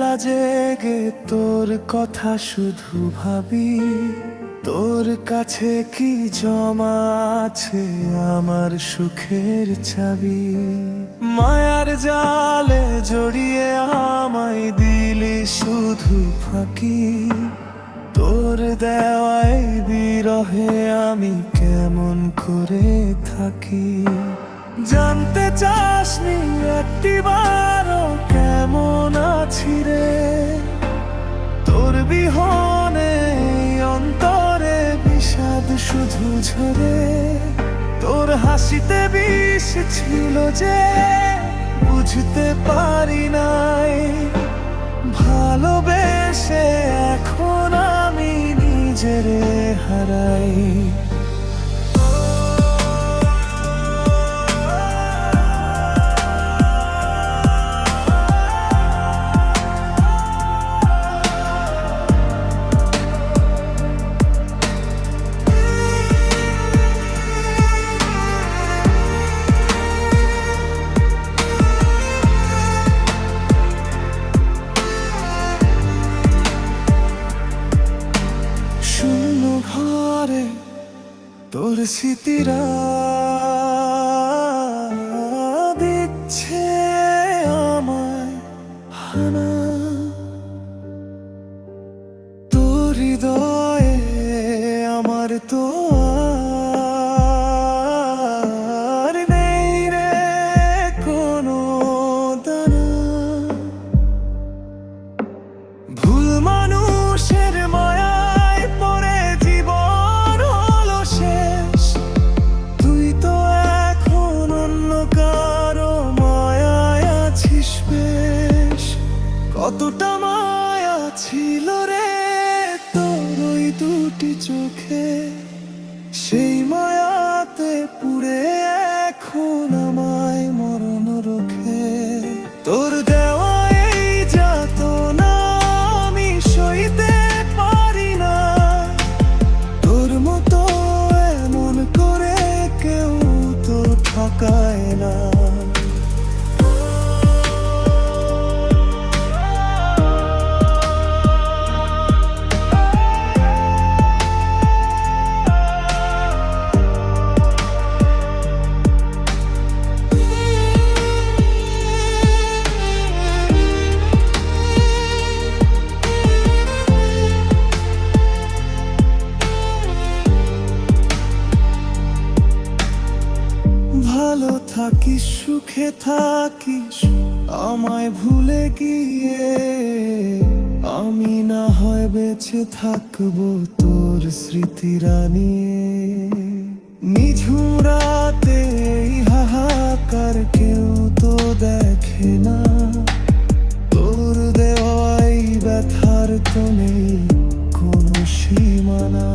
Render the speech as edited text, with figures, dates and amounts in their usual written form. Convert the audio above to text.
বেলা জেগে তোর কথা শুধু ভাবি, তোর কাছে কি জমা আছে আমার সুখের চাবি। মায়ার জালে জড়িয়ে আমায় দিলি শুধু ফাঁকি, তোর দেওয়াই বিরহে আমি কেমন করে থাকি। জানতে চাসনি একটিবারও কেমন আছি রে, তোর বিহনে অন্তরে বিষাদ শুধু ঝরে। তোর হাসিতে বিষ ছিল যে বুঝতে পারি নাই, ভালোবেসে এখন আমি নিজেরে হারাই। শূন্য ঘরে তোর স্মৃতিরা দিচ্ছে আমায় হানা, তোর হৃদয়ে আমার তো আর নেই রে কোনো দানা। ভুল মানুষের মায়ায় পড়ে জীবন হলো শেষ, তুই তো এখন অন্য কারো মায়ায় আছিস বেশ। কতটা মায়া ছিল রে তোর ওই দুটি চোখে, সেই মায়াতে পুড়ে এখন আমায় মরণ রোখে। তোর দেওয়া এই যাতনা আমি সইতে পারি না, তোর মতো এমন করে কেউ তো ঠকায় না। ভালো থাকিস সুখে থাকিস আমায় ভুলে গিয়ে, আমি না হয় বেঁচে থাকবো তোর স্মৃতিরা নিয়ে। নিঝুম রাতে এই হাহাকার কেউ তো দেখে না, তোর দেওয়াই ব্যথার তো নেই কোনো সীমানা।